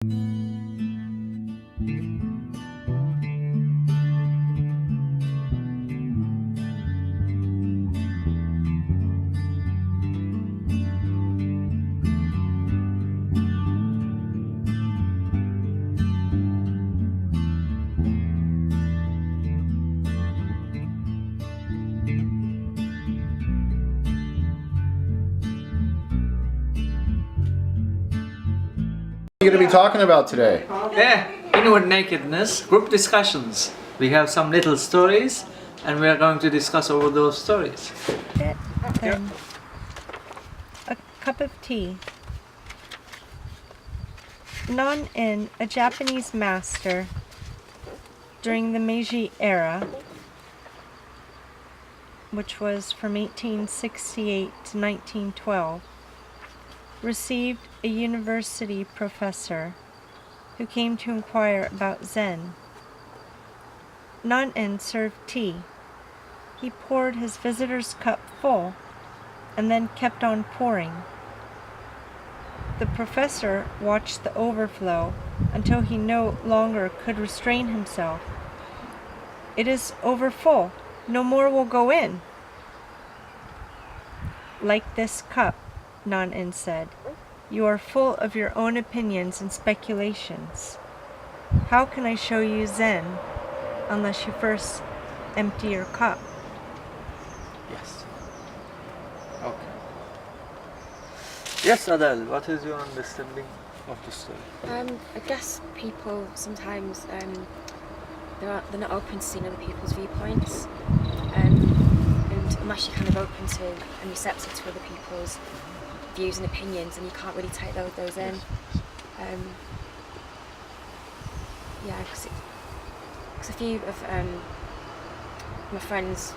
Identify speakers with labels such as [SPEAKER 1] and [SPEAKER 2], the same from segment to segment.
[SPEAKER 1] What are you going to be talking about today?
[SPEAKER 2] Yeah, inward nakedness, group discussions. We have some little stories and we are going to discuss over those stories.
[SPEAKER 3] Then a cup of tea. Non-in, a Japanese master during the Meiji era, which was from 1868 to 1912, received a university professor who came to inquire about Zen. Non-in served tea. He poured his visitor's cup full and then kept on pouring. The professor watched the overflow until he no longer could restrain himself. "It is over full. No more will go in." "Like this cup," Non-in said, "you are full of your own opinions and speculations. How can I show you Zen unless you first empty your cup?"
[SPEAKER 2] Yes. Okay. Yes, Adele, what is your understanding of the story?
[SPEAKER 4] I guess people sometimes they're not open to seeing other people's viewpoints, and unless you're kind of open to and receptive to other people's views and opinions, and you can't really take those in. Because a few of my friends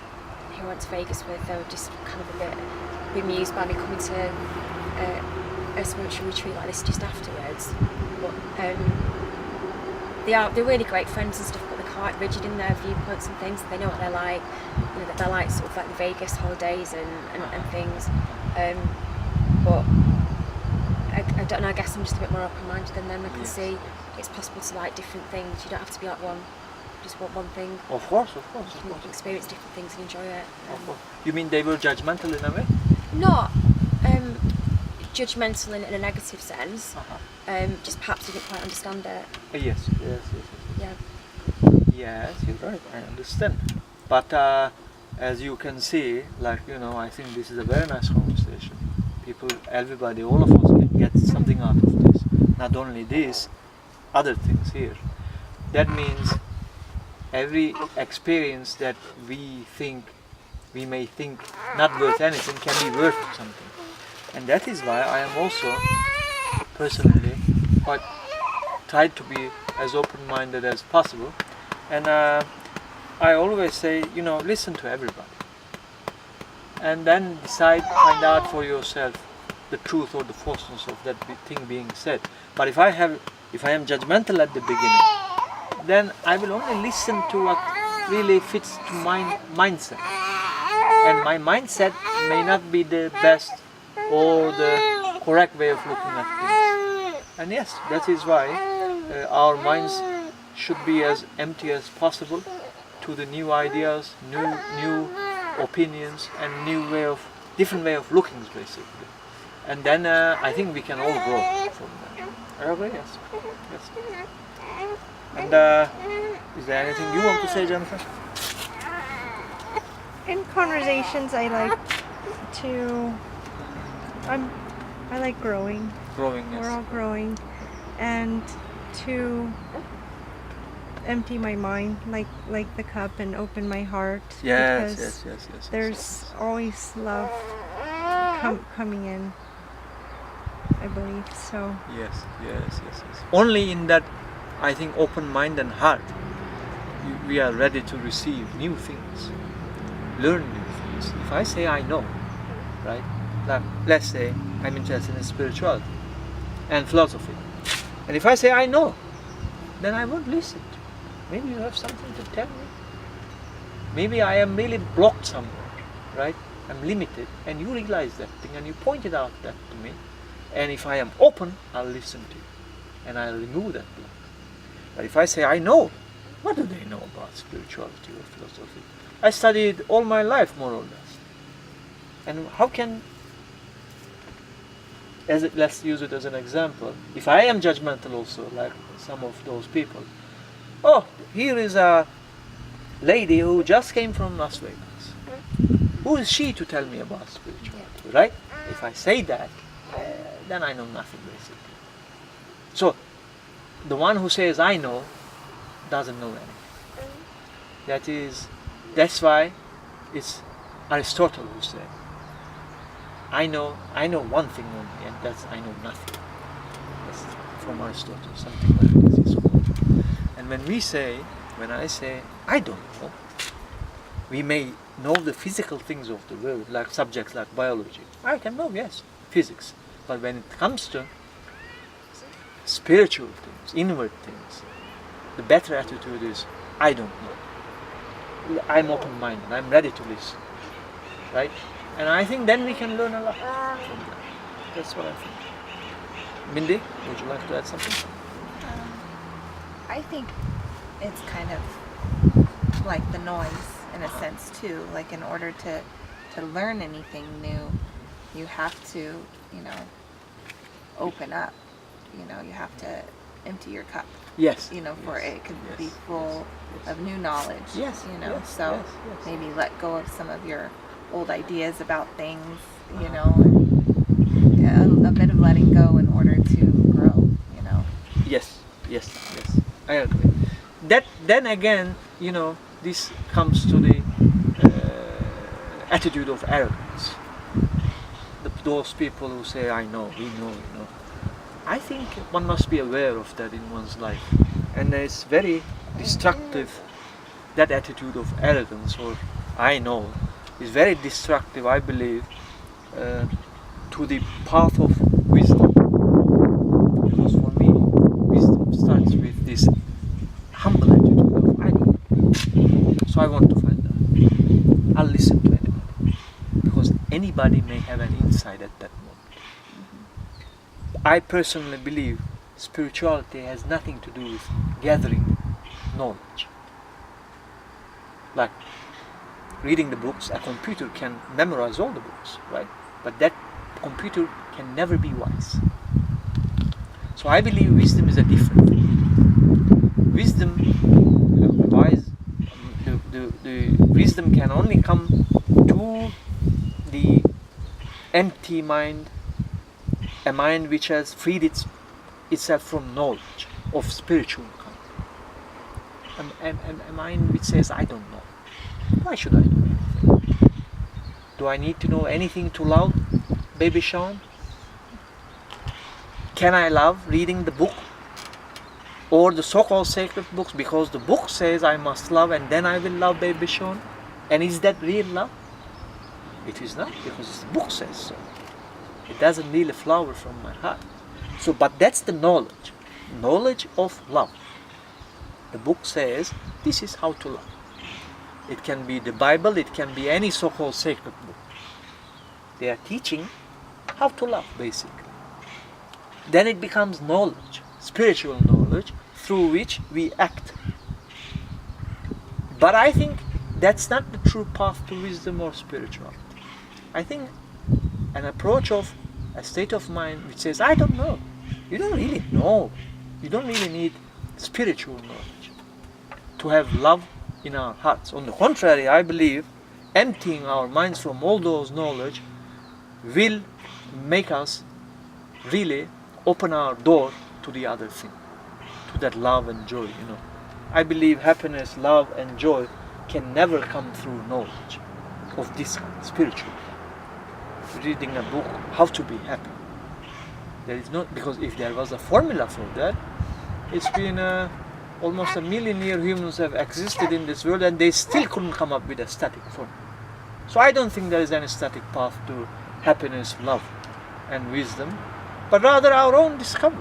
[SPEAKER 4] who I went to Vegas with, they were just kind of a bit bemused by me coming to a spiritual retreat like this just afterwards. But they're really great friends and stuff, but they're quite rigid in their viewpoints and things. They know what they're like, that they're like sort of like the Vegas holidays and things. But I don't know, I guess I'm just a bit more open-minded than them. I can see it's possible to like different things. You don't have to be like just one thing.
[SPEAKER 2] Of course.
[SPEAKER 4] You can experience different things and enjoy it.
[SPEAKER 2] You mean they were judgmental in a way?
[SPEAKER 4] Not judgmental in a negative sense. Just perhaps didn't quite understand it.
[SPEAKER 2] Yes.
[SPEAKER 4] Yeah.
[SPEAKER 2] Yes, you're right, I understand. But as you can see, I think this is a very nice conversation. Everybody, all of us can get something out of this. Not only this, other things here. That means every experience that we may think not worth anything can be worth something. And that is why I am also personally quite tried to be as open-minded as possible. And I always say, listen to everybody. And then find out for yourself the truth or the falseness of that thing being said. But if I am judgmental at the beginning, then I will only listen to what really fits to my mindset. And my mindset may not be the best or the correct way of looking at things. And yes, that is why our minds should be as empty as possible to the new ideas, new opinions, and different way of looking, basically. And then I think we can all grow from that. I agree, yes. And is there anything you want to say, Jennifer?
[SPEAKER 3] In conversations, I like growing.
[SPEAKER 2] Growing, yes.
[SPEAKER 3] We're all growing, and to empty my mind, like the cup, and open my heart.
[SPEAKER 2] Yes.
[SPEAKER 3] There's always love coming in, I believe. So.
[SPEAKER 2] Yes. Only in that, I think, open mind and heart, we are ready to receive new things, learn new things. If I say I know, right? Let's say I'm interested in spirituality and philosophy, and if I say I know, then I won't listen. Maybe you have something to tell me. Maybe I am really blocked somewhere, right? I'm limited, and you realize that thing, and you pointed out that to me. And if I am open, I'll listen to you. and I remove that block. But if I say I know, what do they know about spirituality or philosophy? I studied all my life, more or less. And how can, let's use it as an example, if I am judgmental also, like some of those people, oh, here is a lady who just came from Las Vegas. Who is she to tell me about spirituality, right? If I say that, then I know nothing, basically. So, the one who says I know doesn't know anything. That's why it's Aristotle who said, I know one thing only, and that's I know nothing. That's from Aristotle, something like this is called. And when I say I don't know, we may know the physical things of the world, like subjects like biology. I can know, yes, physics. But when it comes to spiritual things, inward things, the better attitude is, I don't know. I'm open-minded, I'm ready to listen. Right? And I think then we can learn a lot from that. That's what I think. Mindy, would you like to add something?
[SPEAKER 5] I think it's kind of like the noise in a sense too. Like in order to learn anything new, you have to, open up. You have to empty your cup.
[SPEAKER 2] Yes.
[SPEAKER 5] For it could be full of new knowledge.
[SPEAKER 2] Yes.
[SPEAKER 5] So maybe let go of some of your old ideas about things, and a bit of letting go in order to grow,
[SPEAKER 2] Yes. I agree. Then again, this comes to the attitude of arrogance. Those people who say, I know, we know. I think one must be aware of that in one's life. And it's very destructive, that attitude of arrogance or I know is very destructive, I believe, to the path of wisdom. Because for me, wisdom starts with this humble attitude of I know. So I want to find out. I'll listen to anybody. Because anybody may have an insight at that moment. I personally believe spirituality has nothing to do with gathering knowledge. Like reading the books, a computer can memorize all the books, right? But that computer can never be wise. So I believe wisdom is a different thing. Wisdom, the wisdom can only come to the empty mind, a mind which has freed itself from knowledge of spiritual kind. A mind which says, I don't know. Why should I know anything? Do I need to know anything to love Baby Sean? Can I love reading the book or the so-called sacred books because the book says I must love and then I will love Baby Sean? And is that real love? It is not, because the book says so. It doesn't really flower from my heart. So, but that's the knowledge of love. The book says this is how to love. It can be the Bible, it can be any so-called sacred book. They are teaching how to love, basically. Then it becomes knowledge, spiritual knowledge, through which we act. But I think that's not the true path to wisdom or spirituality. I think an approach of a state of mind which says, I don't know. You don't really know. You don't really need spiritual knowledge to have love in our hearts. On the contrary, I believe emptying our minds from all those knowledge will make us really open our door to the other thing, to that love and joy, I believe happiness, love and joy can never come through knowledge of this kind, spiritual. Reading a book, how to be happy. There is not, because if there was a formula for that, it's been almost 1 million years humans have existed in this world and they still couldn't come up with a static formula. So I don't think there is any static path to happiness, love and wisdom, but rather our own discovery,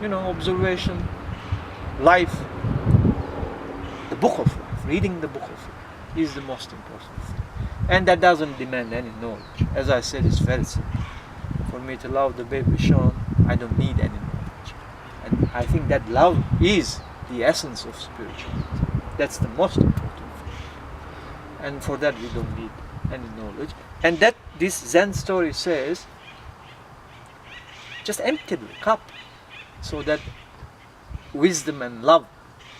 [SPEAKER 2] observation, life, the book of life, reading the book of life is the most important thing. And that doesn't demand any knowledge. As I said, it's very simple. For me to love the Baby Sean, I don't need any knowledge. And I think that love is the essence of spirituality. That's the most important thing. And for that we don't need any knowledge. And that this Zen story says, just empty the cup so that wisdom and love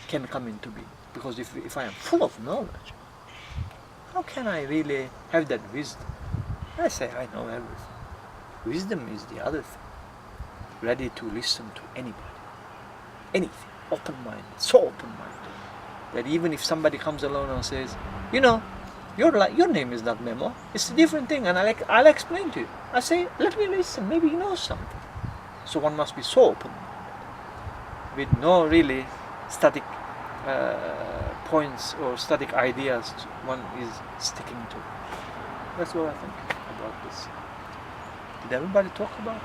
[SPEAKER 2] can come into being. Because if I am full of knowledge, how can I really have that wisdom? I say I know everything. Wisdom is the other thing. Ready to listen to anybody, anything, open-minded, so open-minded that even if somebody comes along and says, you know, your name is not Memo, it's a different thing, and I'll explain to you. I say, let me listen, maybe you know something. So one must be so open-minded, with no really static points or static ideas one is sticking to. That's what I think about this. Did everybody talk about it?